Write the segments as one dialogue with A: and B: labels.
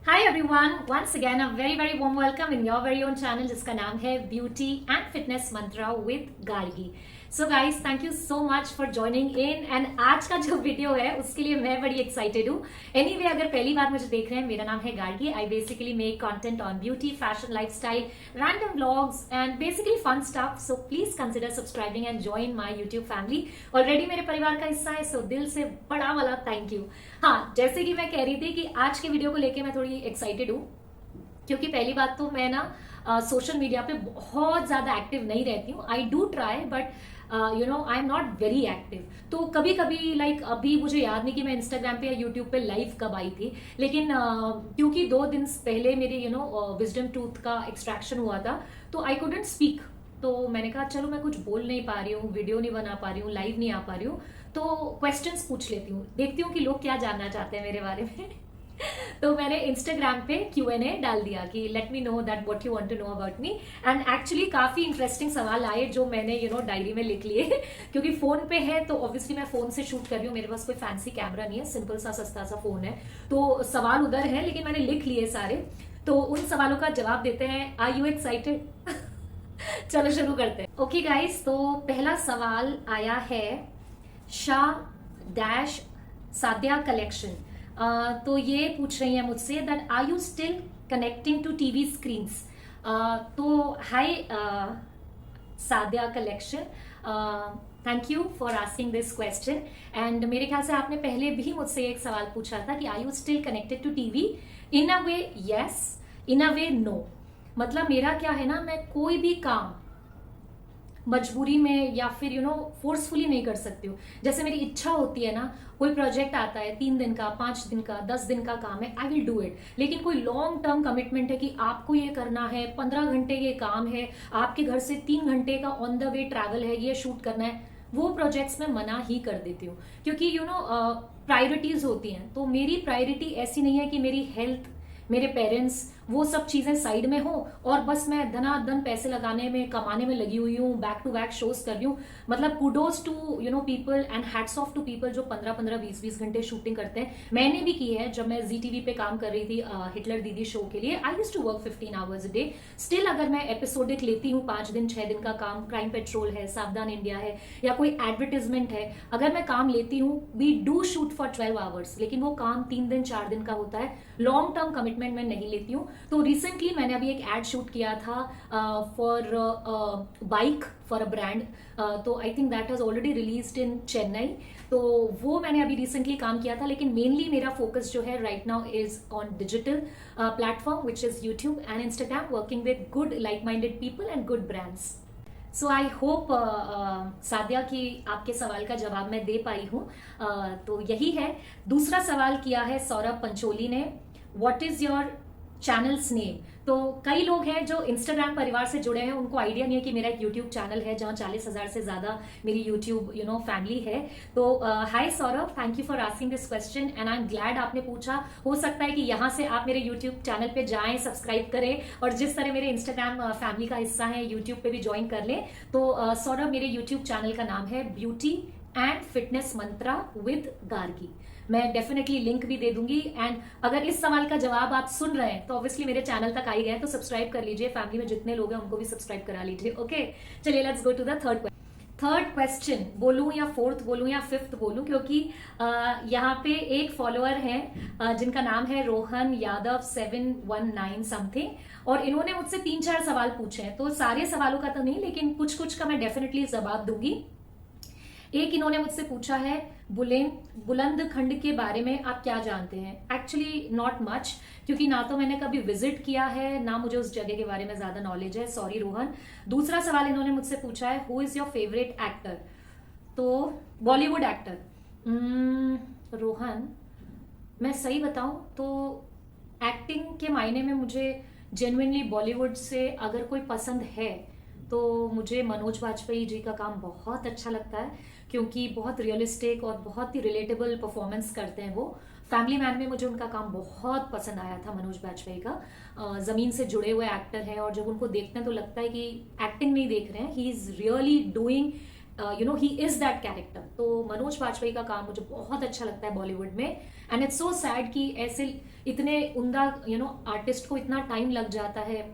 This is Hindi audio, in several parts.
A: Hi everyone, once again a very warm welcome in your very own channel जिसका नाम है beauty and fitness Mantra with Gargi. So guys thank you so much for joining in and आज का जो वीडियो है उसके लिए मैं बड़ी एक्साइटेड हूँ। एनीवे अगर पहली बार मुझे देख रहे हैं, मेरा नाम है Gargi. I basically make content on beauty, fashion, lifestyle, random vlogs and basically fun stuff. So please consider subscribing and join my YouTube family. Already मेरे परिवार का हिस्सा है, सो दिल से बड़ा वाला थैंक यू। हाँ, जैसे कि मैं कह रही थी कि आज के वीडियो को लेके मैं थोड़ी एक्साइटेड हूँ, क्योंकि पहली बात तो मैं ना सोशल मीडिया पे बहुत ज्यादा एक्टिव नहीं रहती हूँ। I do try but I am not very active. तो कभी कभी लाइक अभी मुझे याद नहीं कि मैं इंस्टाग्राम पे या यूट्यूब पे लाइव कब आई थी, लेकिन क्योंकि 2 दिन पहले मेरे विजडम टूथ का एक्सट्रैक्शन हुआ था, तो आई कुडंट स्पीक। तो मैंने कहा चलो मैं कुछ बोल नहीं पा रही हूँ, वीडियो नहीं बना पा रही हूँ, लाइव नहीं आ पा रही हूँ, तो क्वेश्चंस पूछ लेती हूँ, देखती हूँ कि लोग क्या जानना चाहते हैं मेरे बारे में। तो मैंने इंस्टाग्राम पे Q&A डाल दिया कि let me know that what you want to know about me. And actually काफी इंटरेस्टिंग सवाल आए जो मैंने डायरी में लिख लिए। क्योंकि फोन पे है तो ऑब्वियसली मैं फोन से शूट कर रही हूँ, मेरे पास कोई फैंसी कैमरा नहीं है, सिंपल सा सस्ता सा फोन है, तो सवाल उधर है, लेकिन मैंने लिख लिए सारे। तो उन सवालों का जवाब देते हैं। Are you excited? चलो शुरू करते हैं। ओके गाइस, तो पहला सवाल आया है शाह डैश सादिया कलेक्शन। तो ये पूछ रही है मुझसे that are you still connecting to TV screens. तो hi Sadia collection, thank you for asking this question. And मेरे ख्याल से आपने पहले भी मुझसे एक सवाल पूछा था कि are you still connected to TV. In a way yes, in a way no. मतलब मेरा क्या है ना, मैं कोई भी काम मजबूरी में या फिर फोर्सफुली नहीं कर सकती हूँ। जैसे मेरी इच्छा होती है ना, कोई प्रोजेक्ट आता है 3 दिन का, 5 दिन का, 10 दिन का काम है, आई विल डू इट। लेकिन कोई लॉन्ग टर्म कमिटमेंट है कि आपको ये करना है, 15 घंटे ये काम है, आपके घर से 3 घंटे का ऑन द वे ट्रैवल है, ये शूट करना है, वो प्रोजेक्ट्स में मना ही कर देती हूँ। क्योंकि प्रायोरिटीज होती हैं। तो मेरी प्रायोरिटी ऐसी नहीं है कि मेरी हेल्थ, मेरे पेरेंट्स, वो सब चीजें साइड में हो और बस मैं धनाधन पैसे लगाने में, कमाने में लगी हुई हूँ, बैक टू बैक शोज कर रही हूँ। मतलब kudos to people and hats off to people जो 15-15, 20-20 घंटे शूटिंग करते हैं। मैंने भी की है। जब मैं जी टीवी पे काम कर रही थी हिटलर दीदी शो के लिए, I used to work 15 hours a day. Still अगर मैं एपिसोडिक लेती हूँ 5 दिन 6 दिन का काम, क्राइम पेट्रोल है, सावधान इंडिया है, या कोई एडवर्टीजमेंट है, अगर मैं काम लेती हूँ, we do shoot for 12 hours, लेकिन वो काम 3 दिन 4 दिन का होता है। लॉन्ग टर्म कमिटमेंट मैं नहीं लेती हूँ। तो रिसेंटली मैंने अभी एक एड शूट किया था for bike for a brand. तो I think that has already released in Chennai. तो वो मैंने अभी रिसेंटली काम किया था। लेकिन मेनली मेरा फोकस जो है right now is on digital platform which is YouTube and Instagram, working with good like minded people and good brands. So I hope Sadia की आपके सवाल का जवाब मैं दे पाई हूँ। तो यही है। दूसरा सवाल किया है सौरभ पंचोली ने, what is your channels name. तो कई लोग हैं जो इंस्टाग्राम परिवार से जुड़े हैं, उनको आइडिया नहीं है कि मेरा एक यूट्यूब चैनल है जहां 40,000 से ज्यादा मेरी यूट्यूब फैमिली है। तो hi Saurabh, thank you for asking this question and I am glad आपने पूछा। हो सकता है कि यहाँ से आप मेरे यूट्यूब चैनल पे जाएं, सब्सक्राइब करें, और जिस तरह मेरे इंस्टाग्राम फैमिली का हिस्सा है यूट्यूब पे भी ज्वाइन कर लें। तो सौरभ, मेरे यूट्यूब चैनल का नाम है beauty and fitness Mantra with Gargi. मैं डेफिनेटली लिंक भी दे दूंगी। एंड अगर इस सवाल का जवाब आप सुन रहे हैं तो ऑब्वियसली मेरे चैनल तक आई गए, तो सब्सक्राइब कर लीजिए। फैमिली में जितने लोग हैं उनको भी सब्सक्राइब करा लीजिए। ओके, चलिए let's go to the third question. बोलूं या फोर्थ बोलूं या फिफ्थ बोलूं, क्योंकि यहाँ पे एक फॉलोअर है जिनका नाम है रोहन यादव 719 समथिंग, और इन्होंने मुझसे 3-4 सवाल पूछे हैं। तो सारे सवालों का तो नहीं, लेकिन कुछ कुछ का मैं डेफिनेटली जवाब दूंगी। एक इन्होंने मुझसे पूछा है बुलंदखंड के बारे में आप क्या जानते हैं। एक्चुअली नॉट मच, क्योंकि ना तो मैंने कभी विजिट किया है, ना मुझे उस जगह के बारे में ज्यादा नॉलेज है। सॉरी रोहन। दूसरा सवाल इन्होंने मुझसे पूछा है who is your favourite actor. तो बॉलीवुड एक्टर रोहन, मैं सही बताऊं तो एक्टिंग के मायने में मुझे जेन्युइनली बॉलीवुड से अगर कोई पसंद है तो मुझे मनोज बाजपेयी जी का काम बहुत अच्छा लगता है, क्योंकि बहुत रियलिस्टिक और बहुत ही रिलेटेबल परफॉर्मेंस करते हैं वो। फैमिली मैन में मुझे उनका काम बहुत पसंद आया था, मनोज बाजपेयी का। जमीन से जुड़े हुए एक्टर हैं, और जब उनको देखते हैं तो लगता है कि एक्टिंग नहीं देख रहे हैं, he is really doing he is that character. तो मनोज बाजपेयी का काम मुझे बहुत अच्छा लगता है बॉलीवुड में। एंड इट्स सो सैड कि ऐसे इतने उम्दा आर्टिस्ट को इतना टाइम लग जाता है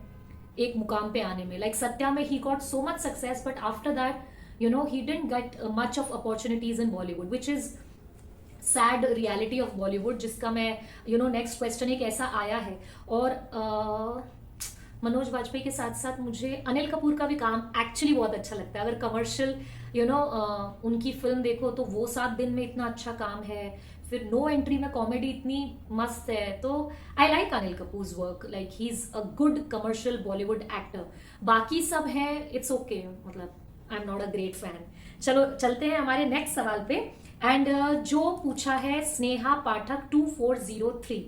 A: एक मुकाम पे आने में। लाइक सत्या में he got so much success, but after that he didn't get much of opportunities in Bollywood, which is sad reality of Bollywood, जिसका मैं नेक्स्ट क्वेश्चन एक ऐसा आया है। और मनोज बाजपेयी के साथ साथ मुझे अनिल कपूर का भी काम एक्चुअली बहुत अच्छा लगता है। अगर कमर्शियल उनकी फिल्म देखो तो वो 7 दिन में इतना अच्छा काम है, फिर नो एंट्री में कॉमेडी इतनी मस्त है। तो I like Anil Kapoors work, like he is a good commercial Bollywood actor. बाकी सब है इट्स ओके, मतलब आई am not a great fan. चलो चलते हैं हमारे नेक्स्ट सवाल पे। एंड जो पूछा है स्नेहा पाठक 2403,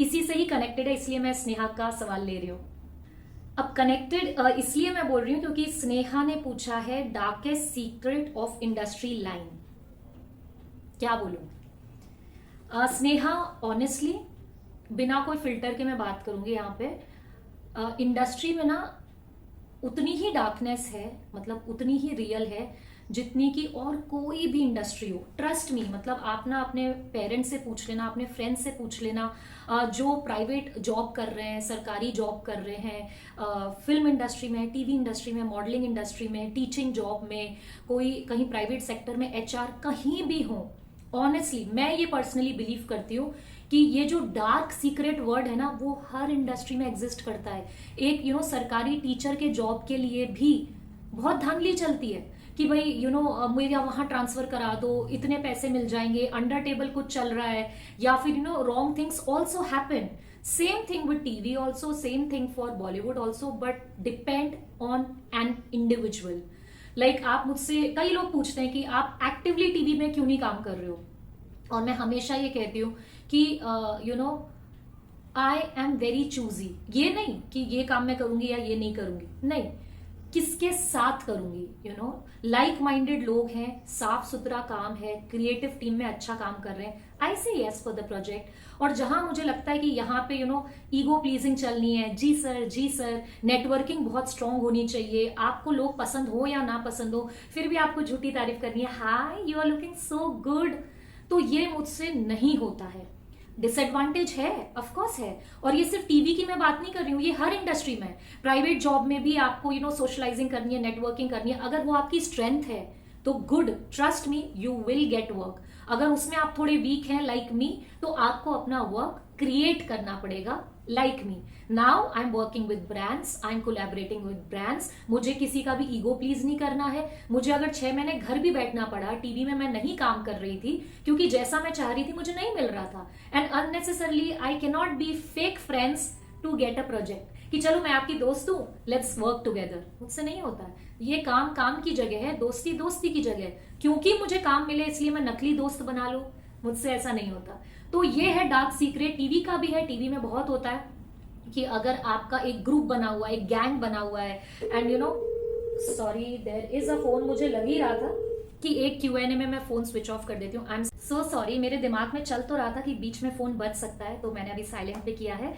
A: इसी से ही कनेक्टेड है, इसलिए मैं स्नेहा का सवाल ले रही हूँ। अब कनेक्टेड इसलिए मैं बोल रही हूँ क्योंकि स्नेहा ने पूछा है darkest secret of industry line. क्या बोलूं स्नेहा, ऑनेस्टली बिना कोई फिल्टर के मैं बात करूंगी यहाँ पे। इंडस्ट्री में ना उतनी ही डार्कनेस है, मतलब उतनी ही रियल है जितनी कि और कोई भी इंडस्ट्री हो। ट्रस्ट मी, मतलब आप ना अपने पेरेंट्स से पूछ लेना, अपने फ्रेंड्स से पूछ लेना, जो प्राइवेट जॉब कर रहे हैं, सरकारी जॉब कर रहे हैं, फिल्म इंडस्ट्री में, टीवी इंडस्ट्री में, मॉडलिंग इंडस्ट्री में, टीचिंग जॉब में, कोई कहीं प्राइवेट सेक्टर में, एचआर, कहीं भी हो। ऑनेस्टली मैं ये पर्सनली बिलीव करती हूँ कि ये जो डार्क सीक्रेट वर्ड है ना, वो हर इंडस्ट्री में एग्जिस्ट करता है। एक सरकारी टीचर के जॉब के लिए भी बहुत धांधली चलती है कि भाई मुझे वहां ट्रांसफर करा दो, इतने पैसे मिल जाएंगे, अंडर टेबल कुछ चल रहा है, या फिर wrong things also happen. Same thing with TV also, same thing for Bollywood also, but depend on an individual. Like आप मुझसे, कई लोग पूछते हैं कि आप एक्टिवली टीवी में क्यों नहीं काम कर रहे हो, और मैं हमेशा ये कहती हूँ कि आई एम वेरी चूजी। ये नहीं कि ये काम मैं करूंगी या ये नहीं करूंगी, नहीं, किसके साथ करूंगी। लाइक माइंडेड लोग हैं, साफ सुथरा काम है, क्रिएटिव टीम में अच्छा काम कर रहे हैं, आई से यस फॉर द प्रोजेक्ट। और जहां मुझे लगता है कि यहाँ पे ईगो प्लीजिंग चलनी है, जी सर, नेटवर्किंग बहुत स्ट्रांग होनी चाहिए, आपको लोग पसंद हो या ना पसंद हो, फिर भी आपको झूठी तारीफ करनी है, hi you are looking so good, तो ये मुझसे नहीं होता है। डिसएडवांटेज है, ऑफ कोर्स है। और ये सिर्फ टीवी की मैं बात नहीं कर रही हूँ, ये हर इंडस्ट्री में, प्राइवेट जॉब में भी आपको सोशलाइजिंग करनी है, नेटवर्किंग करनी है। अगर वो आपकी स्ट्रेंथ है तो good, trust me, you will get work. अगर उसमें आप थोड़े वीक हैं लाइक मी, तो आपको अपना वर्क क्रिएट करना पड़ेगा like me. Now I am working with brands, I am collaborating with brands. मुझे किसी का भी ईगो प्लीज नहीं करना है। मुझे अगर 6 महीने घर भी बैठना पड़ा, टीवी में मैं नहीं काम कर रही थी क्योंकि जैसा मैं चाह रही थी मुझे नहीं मिल रहा था, and unnecessarily I can not be fake friends to get a project कि चलो मैं आपकी दोस्त हूं, लेट्स वर्क टुगेदर। मुझसे नहीं होता है। ये काम काम की जगह है, दोस्ती दोस्ती की जगह है। क्योंकि मुझे काम मिले इसलिए मैं नकली दोस्त बना लूं, मुझसे ऐसा नहीं होता। तो ये है डार्क सीक्रेट। टीवी का भी है, टीवी में बहुत होता है कि अगर आपका एक ग्रुप बना हुआ है, एक गैंग बना हुआ है, and sorry there is a phone, मुझे लग ही रहा था कि एक Q&A में मैं फोन स्विच ऑफ कर देती हूँ। आई एम सो सॉरी, मेरे दिमाग में चल तो रहा था कि बीच में फोन बज सकता है, तो मैंने अभी साइलेंट पे किया है,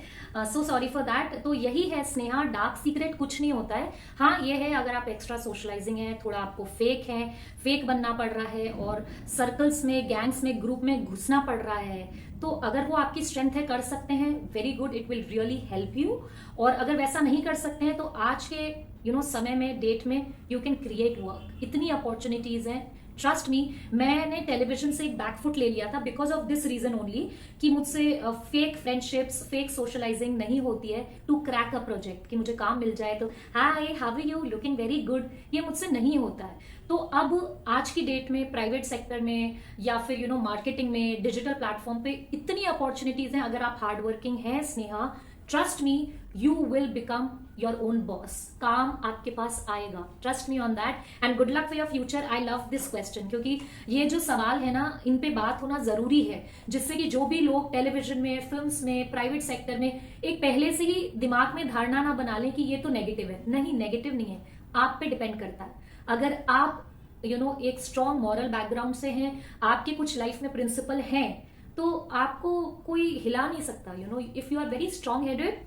A: सो सॉरी फॉर दैट। तो यही है स्नेहा, डार्क सीक्रेट कुछ नहीं होता है। हाँ ये है, अगर आप एक्स्ट्रा सोशलाइजिंग है, थोड़ा आपको फेक बनना पड़ रहा है, और सर्कल्स में, गैंग्स में, ग्रुप में घुसना पड़ रहा है, तो अगर वो आपकी स्ट्रेंथ है, कर सकते हैं, very good, it will really help you. और अगर वैसा नहीं कर सकते हैं तो आज के समय में, डेट में, यू कैन क्रिएट वर्क। इतनी अपॉर्चुनिटीज हैं, ट्रस्ट मी। मैंने टेलीविजन से एक बैकफुट ले लिया था because of this reason only, कि मुझसे फेक फ्रेंडशिप्स, फेक सोशलाइजिंग नहीं होती है टू क्रैक अ प्रोजेक्ट, कि मुझे काम मिल जाए तो hi how are you, looking very good, ये मुझसे नहीं होता है। तो अब आज की डेट में प्राइवेट सेक्टर में या फिर मार्केटिंग में, डिजिटल प्लेटफॉर्म पे इतनी अपॉर्चुनिटीज हैं। अगर आप हार्ड वर्किंग हैं Sneha, trust me, you will become your own boss. काम आपके पास आएगा, trust me on that, and good luck for your future. I love this question, क्योंकि ये जो सवाल है ना, इन पे बात होना जरूरी है, जिससे कि जो भी लोग टेलीविजन में, फिल्म्स में, प्राइवेट सेक्टर में एक पहले से ही दिमाग में धारणा ना बना लें कि ये तो नेगेटिव है। नहीं, नेगेटिव नहीं है, आप पे डिपेंड करता है। अगर आप एक स्ट्रॉन्ग मॉरल बैकग्राउंड से हैं, आपके कुछ लाइफ में प्रिंसिपल हैं, तो आपको कोई हिला नहीं सकता। If you are very strong headed,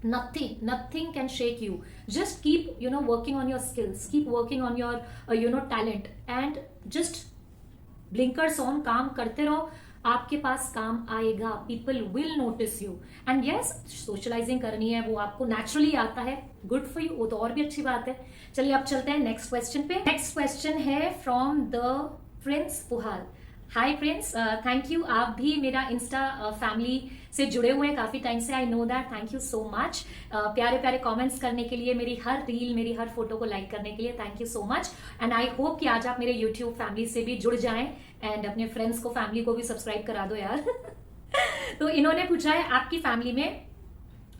A: nothing can shake you. Just keep working on your skills, keep working on your talent, and just blinkers on, काम करते रहो, आपके पास काम आएगा. People will notice you. And yes, socialising करनी है, वो आपको नेचुरली आता है, गुड फॉर यू, वो तो और भी अच्छी बात है. चलिए अब चलते हैं नेक्स्ट क्वेश्चन पे. नेक्स्ट क्वेश्चन है from the Prince Puhal. Hi Prince, thank you. आप भी मेरा इंस्टा फैमिली से जुड़े हुए हैं काफी टाइम से, I know that. Thank you so much. प्यारे प्यारे कमेंट्स करने के लिए, मेरी हर रील, मेरी हर फोटो को लाइक करने के लिए thank you so much. And I hope कि आज आप मेरे यूट्यूब फैमिली से भी जुड़ जाएं एंड अपने फ्रेंड्स को, फैमिली को भी सब्सक्राइब करा दो यार. तो इन्होंने पूछा है आपकी फैमिली में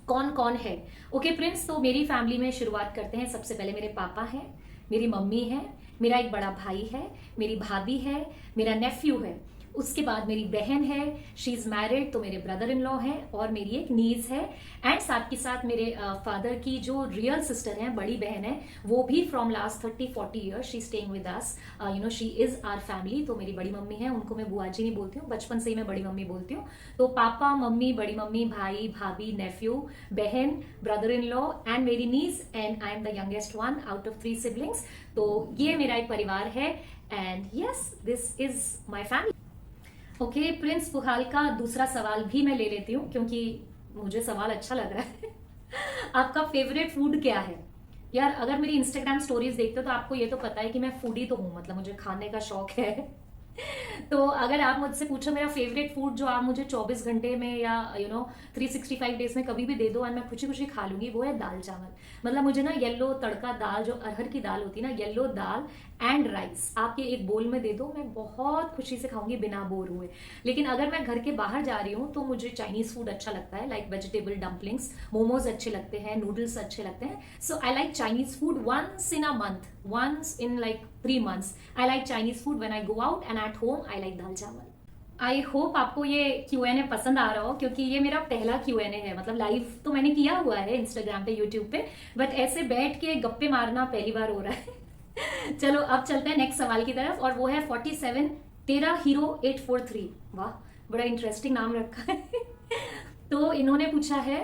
A: कौन कौन है. ओके प्रिंस, तो मेरी फैमिली में शुरुआत करते हैं. सबसे पहले मेरे पापा हैं, मेरी मम्मी है, मेरा एक बड़ा भाई है, मेरी भाभी है, मेरा नेफ्यू है, उसके बाद मेरी बहन है, शी इज मैरिड, तो मेरे ब्रदर इन लॉ है, और मेरी एक नीज है. एंड साथ के साथ मेरे फादर की जो रियल सिस्टर है, बड़ी बहन है, वो भी from last 30-40 years she staying with us. She is our family. तो मेरी बड़ी मम्मी है, उनको मैं बुआ जी नहीं बोलती हूँ, बचपन से ही मैं बड़ी मम्मी बोलती हूँ. तो पापा, मम्मी, बड़ी मम्मी, भाई, भाभी, नेफ्यू, बहन, ब्रदर इन लॉ एंड मेरी nieces, and I am the youngest one out of 3 siblings. तो ये मेरा एक परिवार है. And yes, this is my family. Okay Prince Puhal का दूसरा सवाल भी मैं ले लेती हूँ, क्योंकि मुझे सवाल अच्छा लग रहा है. आपका फेवरेट फूड क्या है? यार अगर मेरी इंस्टाग्राम स्टोरीज देखते हो तो आपको ये तो पता है कि मैं फूडी तो हूँ, मतलब मुझे खाने का शौक है. तो अगर आप मुझसे पूछो मेरा फेवरेट फूड जो आप मुझे 24 घंटे में या 365 डेज में कभी भी दे दो और मैं खुशी खुशी खा लूंगी, वो है दाल चावल. मतलब मुझे ना येलो तड़का दाल, जो अरहर की दाल होती है ना, येलो दाल एंड राइस आप ये एक बोल में दे दो, मैं बहुत खुशी से खाऊंगी बिना बोर हुए. लेकिन अगर मैं घर के बाहर जा रही हूँ तो मुझे चाइनीज फूड अच्छा लगता है, लाइक वेजिटेबल डम्पलिंग्स, मोमोज अच्छे लगते हैं, नूडल्स अच्छे लगते हैं. So I like Chinese food once in a month, once in like 3 months. I like Chinese food when I go out, and at home I like दाल चावल. आई होप आपको ये Q&A पसंद आ रहा हो, क्योंकि ये मेरा पहला Q&A है. मतलब लाइव तो मैंने किया हुआ है इंस्टाग्राम पे, यूट्यूब पे, बट ऐसे बैठ के गप्पे मारना पहली बार हो रहा है. चलो अब चलते हैं नेक्स्ट सवाल की तरफ, और वो है 47 तेरा हीरो 843. वाह, बड़ा इंटरेस्टिंग नाम रखा है. तो इन्होंने पूछा है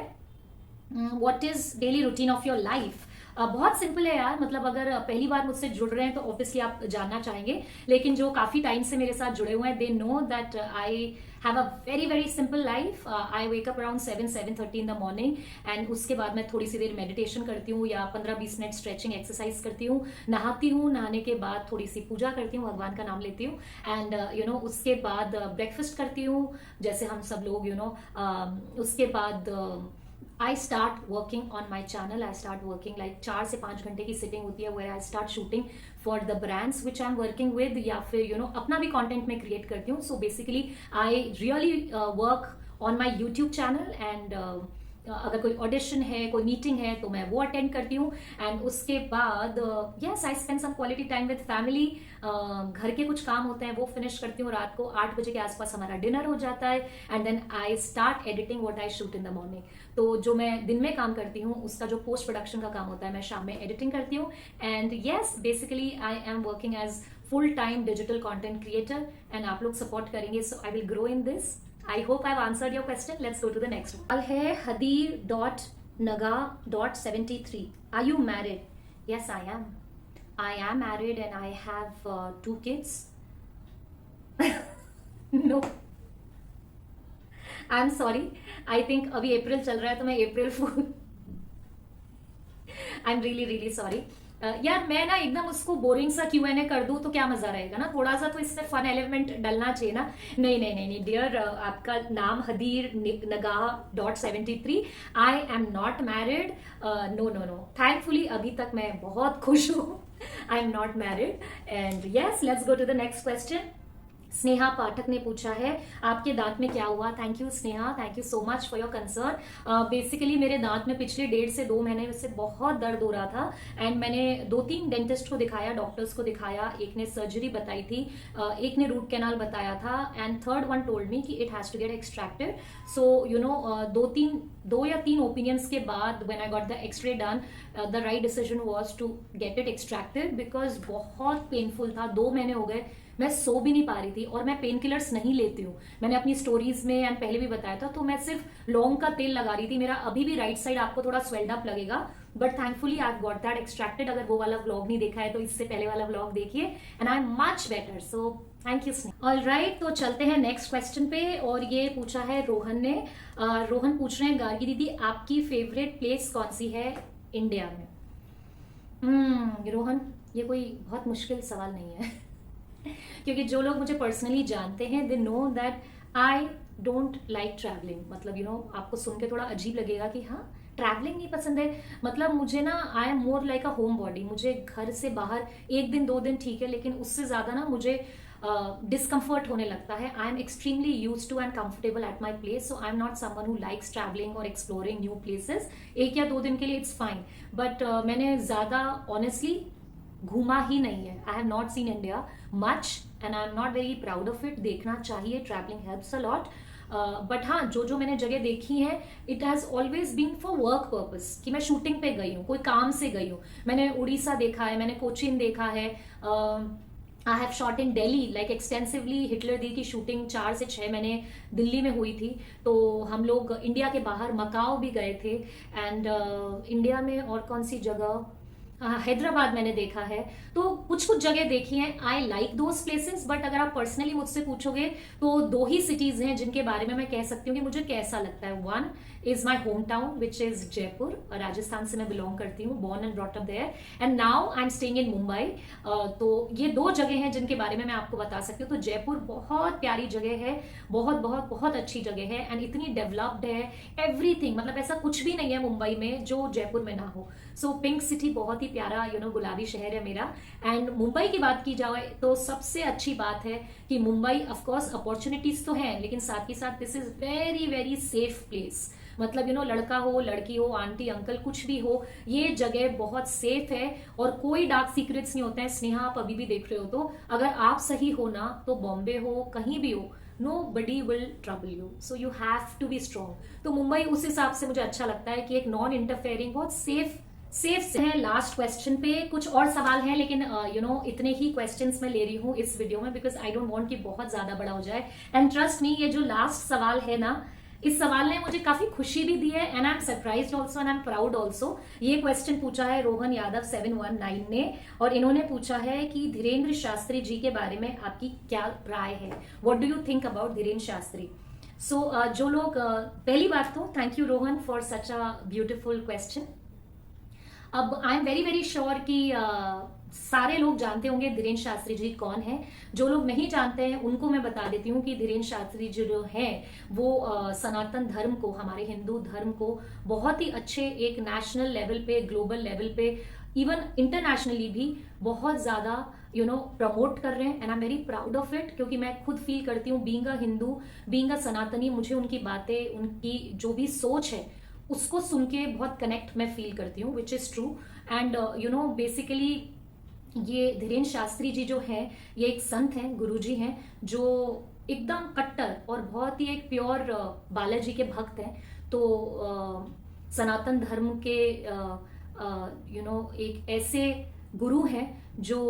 A: what is daily routine of your life. बहुत सिंपल है यार. मतलब अगर पहली बार मुझसे जुड़ रहे हैं तो ऑब्वियसली आप जानना चाहेंगे, लेकिन जो काफी टाइम से मेरे साथ जुड़े हुए हैं, they know that I have a very very simple life. I wake up around 7-7:30 in the morning, and उसके बाद मैं थोड़ी सी देर मेडिटेशन करती हूँ या 15-20 मिनट स्ट्रेचिंग एक्सरसाइज करती हूँ, नहाती हूँ, नहाने के बाद थोड़ी सी पूजा करती हूँ, भगवान का नाम लेती हूँ, एंड उसके बाद ब्रेकफास्ट करती हूँ जैसे हम सब लोग, उसके बाद I start working on my channel. I start working like 4 से 5 घंटे की सिटिंग होती है, where I start shooting for the brands which I'm working with, या फिर अपना भी कंटेंट मैं क्रिएट करती हूँ. So basically I really work on my YouTube channel, and अगर कोई ऑडिशन है, कोई मीटिंग है, तो मैं वो अटेंड करती हूँ. एंड उसके बाद yes, I spend some quality time with family. घर के कुछ काम होते हैं वो फिनिश करती हूँ. रात को 8 बजे के आसपास हमारा डिनर हो जाता है, and then I start editing what I shoot in the morning. तो जो मैं दिन में काम करती हूँ उसका जो पोस्ट प्रोडक्शन का काम होता है, मैं शाम में एडिटिंग करती हूँ. And yes, basically I am working as full time digital content creator, and आप लोग सपोर्ट करेंगे, so I will grow in this. I hope I've answered your question. Let's go to the next one. है hadir.naga.73. Are you married? Yes, I am. I am married and I have 2 kids. No. I'm sorry. I think अभी अप्रैल चल रहा है तो मैं अप्रैल फूल. I'm really sorry. यार मैं ना एकदम उसको बोरिंग सा Q&A कर दूं तो क्या मजा रहेगा ना, थोड़ा सा तो इसमें फन एलिमेंट डलना चाहिए ना. नहीं डियर, आपका नाम हदीर नगाह.73. I am not married. No. Thankfully अभी तक मैं बहुत खुश हूँ. I am not married. And yes, let's go to the next question. Sneha Pathak ने पूछा है आपके दांत में क्या हुआ. Thank you Sneha, thank you so much for your concern. Basically मेरे दांत में पिछले 1.5 से 2 महीने से बहुत दर्द हो रहा था, एंड मैंने 2-3 डेंटिस्ट को दिखाया, डॉक्टर्स को दिखाया. एक ने सर्जरी बताई थी, एक ने रूट कैनाल बताया था, and third one told me कि it has to get extracted. So 2 या 3 ओपिनियंस के बाद when I got the X-ray done, the right decision was to get it extracted, because बहुत पेनफुल था. 2 महीने हो गए मैं सो भी नहीं पा रही थी, और मैं पेन किलर्स नहीं लेती हूँ, मैंने अपनी स्टोरीज में एंड पहले भी बताया था। तो मैं सिर्फ लौंग का तेल लगा रही थी। मेरा अभी भी राइट साइड आपको थोड़ा स्वेल्ड अप लगेगा, but thankfully I got that extracted. अगर वो वाला व्लॉग नहीं देखा है तो इससे पहले वाला व्लॉग देखिए, and I am much better. So thank you Sneha. All right, तो चलते हैं नेक्स्ट क्वेश्चन पे, और ये पूछा है रोहन ने। रोहन पूछ रहे हैं, गार्गी दीदी आपकी फेवरेट प्लेस कौन सी है इंडिया में? रोहन, ये कोई बहुत मुश्किल सवाल नहीं है क्योंकि जो लोग मुझे पर्सनली जानते हैं they know that I don't like travelling. मतलब आपको सुन के थोड़ा अजीब लगेगा कि हाँ ट्रैवलिंग नहीं पसंद है। मतलब मुझे ना, I am more like a home body. मुझे घर से बाहर एक दिन 2 दिन ठीक है, लेकिन उससे ज्यादा ना मुझे डिस्कम्फर्ट होने लगता है। I am extremely use to and comfortable at my place, so I am not someone who likes travelling और एक्सप्लोरिंग न्यू प्लेसेस। 1 या 2 दिन के लिए इट्स फाइन, बट मैंने ज्यादा ऑनेस्टली घूमा ही नहीं है। I have not seen India much and I am not very proud of it. देखना चाहिए, travelling helps a lot. But हाँ, जो मैंने जगह देखी है it has always been for work purpose, कि मैं शूटिंग पे गई हूँ, कोई काम से गई हूँ। मैंने उड़ीसा देखा है, मैंने कोचीन देखा है, I have shot in Delhi like extensively. Hitler दी की शूटिंग 4 से 6 महीने दिल्ली में हुई थी। तो हम लोग इंडिया के बाहर मकाओ भी गए थे, एंड इंडिया में और कौन सी जगह, हैदराबाद मैंने देखा है। तो कुछ जगह देखी हैं। I like those places, but अगर आप पर्सनली मुझसे पूछोगे तो 2 ही सिटीज हैं जिनके बारे में मैं कह सकती हूँ कि मुझे कैसा लगता है। One is my home town which is Jaipur, Rajasthan से मैं बिलोंग करती हूँ, born and brought up there, and now I am staying in Mumbai. तो ये 2 जगह हैं जिनके बारे में मैं आपको बता सकती हूँ। तो जयपुर बहुत प्यारी जगह है, बहुत बहुत बहुत अच्छी जगह है, एंड इतनी डेवलप्ड है एवरीथिंग। मतलब ऐसा कुछ भी नहीं है मुंबई में जो जयपुर में ना हो। सो पिंक सिटी बहुत ही प्यारा गुलाबी शहर है मेरा। एंड मुंबई की बात की जाए तो सबसे अच्छी बात है कि मुंबई ऑफ कोर्स अपॉर्चुनिटीज तो है, लेकिन साथ ही साथ this is very very safe place. मतलब लड़का हो लड़की हो, आंटी अंकल कुछ भी हो, ये जगह बहुत सेफ है और कोई डार्क सीक्रेट्स नहीं होते हैं। स्नेहा, आप अभी भी देख रहे हो तो अगर आप सही हो ना, तो बॉम्बे हो कहीं भी हो, nobody will trouble you, so you have to be strong। तो मुंबई उस हिसाब से मुझे अच्छा लगता है कि एक नॉन इंटरफेयरिंग, बहुत सेफ है। लास्ट क्वेश्चन पे कुछ और सवाल हैं, लेकिन इतने ही क्वेश्चंस मैं ले रही हूँ इस वीडियो में, बिकॉज आई डोंट वांट कि बहुत ज्यादा बड़ा हो जाए। एंड ट्रस्ट मी, ये जो लास्ट सवाल है ना, इस सवाल ने मुझे काफी खुशी भी दी है, and I am surprised also and I am proud also. ये क्वेश्चन पूछा है रोहन यादव 719 ने, और इन्होंने पूछा है कि धीरेन्द्र शास्त्री जी के बारे में आपकी क्या राय है? What do you think about Dhirendra Shastri? So जो लोग पहली बात तो thank you Rohan for such a beautiful question. अब I am very very sure कि सारे लोग जानते होंगे धीरेन्द्र शास्त्री जी कौन है। जो लोग नहीं जानते हैं उनको मैं बता देती हूँ कि धीरेन्द्र शास्त्री जी जो हैं वो सनातन धर्म को, हमारे हिंदू धर्म को बहुत ही अच्छे एक नेशनल लेवल पे, ग्लोबल लेवल पे, इवन इंटरनेशनली भी बहुत ज्यादा प्रमोट कर रहे हैं, and I am very proud of it. क्योंकि मैं खुद फील करती हूँ being a Hindu, being a सनातनी, मुझे उनकी बातें, उनकी जो भी सोच है उसको सुन के बहुत कनेक्ट मैं फील करती हूँ, which is true. And basically ये धीरेन्द्र शास्त्री जी जो है, ये एक संत हैं, गुरुजी हैं, जो एकदम कट्टर और बहुत ही एक प्योर बालाजी के भक्त हैं। तो सनातन धर्म के एक ऐसे गुरु हैं जो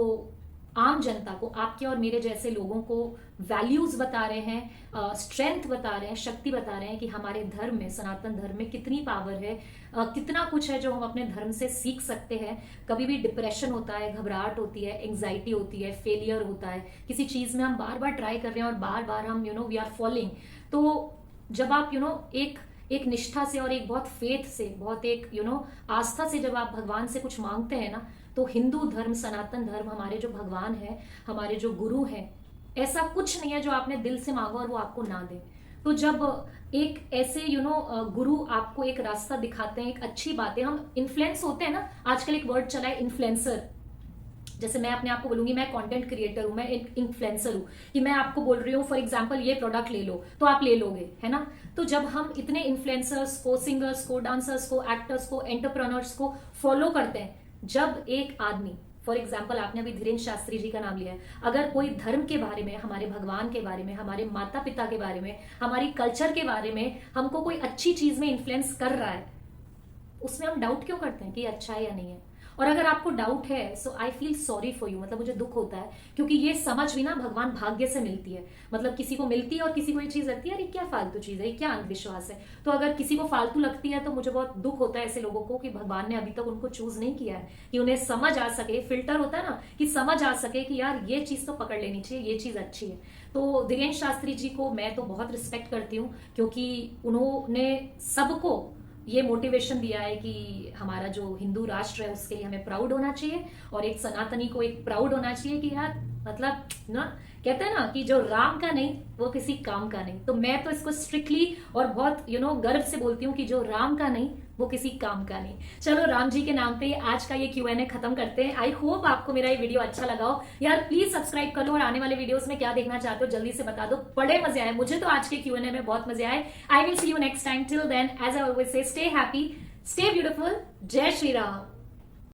A: आम जनता को, आपके और मेरे जैसे लोगों को वैल्यूज बता रहे हैं, स्ट्रेंथ बता रहे हैं, शक्ति बता रहे हैं कि हमारे धर्म में, सनातन धर्म में कितनी पावर है, कितना कुछ है जो हम अपने धर्म से सीख सकते हैं। कभी भी डिप्रेशन होता है, घबराहट होती है, एंग्जाइटी होती है, फेलियर होता है, किसी चीज में हम बार बार ट्राई कर रहे हैं और बार बार हम वी आर फॉलिंग। तो जब आप एक निष्ठा से और एक बहुत फेथ से, बहुत एक आस्था से जब आप भगवान से कुछ मांगते हैं ना, तो हिंदू धर्म, सनातन धर्म, हमारे जो भगवान है, हमारे जो गुरु हैं, ऐसा कुछ नहीं है जो आपने दिल से मांगो और वो आपको ना दे। तो जब एक ऐसे गुरु आपको एक रास्ता दिखाते हैं, एक अच्छी बात है, हम इन्फ्लुएंस होते हैं ना, आजकल एक वर्ड चला है इन्फ्लुएंसर। जैसे मैं अपने आप को बोलूंगी मैं कंटेंट क्रिएटर हूं, मैं एक इन्फ्लुएंसर हूं, कि मैं आपको बोल रही हूँ फॉर एग्जांपल ये प्रोडक्ट ले लो तो आप ले लोगे, है ना। तो जब हम इतने इन्फ्लुएंसर्स को, सिंगर्स को, डांसर्स को, एक्टर्स को, एंटरप्रेन्योर्स को फॉलो करते हैं, जब एक आदमी, फॉर एग्जाम्पल आपने अभी धीरेन्द्र शास्त्री जी का नाम लिया है, अगर कोई धर्म के बारे में, हमारे भगवान के बारे में, हमारे माता पिता के बारे में, हमारी कल्चर के बारे में हमको कोई अच्छी चीज में इन्फ्लुएंस कर रहा है, उसमें हम डाउट क्यों करते हैं कि अच्छा है या नहीं है? और अगर आपको डाउट है so I feel sorry for you, मतलब मुझे दुख होता है, क्योंकि ये समझ भी ना भगवान भाग्य से मिलती है। मतलब किसी को मिलती है और किसी को ये चीज लगती है अरे क्या फालतू चीज है, क्या अंधविश्वास है। तो अगर किसी को फालतू लगती है तो मुझे बहुत दुख होता है ऐसे लोगों को कि भगवान ने अभी तक उनको चूज नहीं किया है, कि उन्हें समझ आ सके, फिल्टर होता है ना, कि समझ आ सके कि यार ये चीज तो पकड़ लेनी चाहिए, ये चीज अच्छी है। तो धीरेन्द्र शास्त्री जी को मैं तो बहुत रिस्पेक्ट करती हूँ, क्योंकि उन्होंने सबको ये मोटिवेशन दिया है कि हमारा जो हिंदू राष्ट्र है उसके लिए हमें प्राउड होना चाहिए, और एक सनातनी को एक प्राउड होना चाहिए कि यार मतलब ना, कहते हैं ना कि जो राम का नहीं वो किसी काम का नहीं। तो मैं तो इसको स्ट्रिक्टली और बहुत गर्व से बोलती हूँ कि जो राम का नहीं वो किसी काम का नहीं। चलो राम जी के नाम पे आज का ये Q&A खत्म करते हैं। आई होप आपको मेरा ये वीडियो अच्छा लगा हो। यार प्लीज सब्सक्राइब कर लो, और आने वाले वीडियोस में क्या देखना चाहते हो जल्दी से बता दो। बड़े मजे आए, मुझे तो आज के Q&A में बहुत मजे आए। I will see you next time. Till then as I always say, stay happy, stay beautiful. जय श्री राम।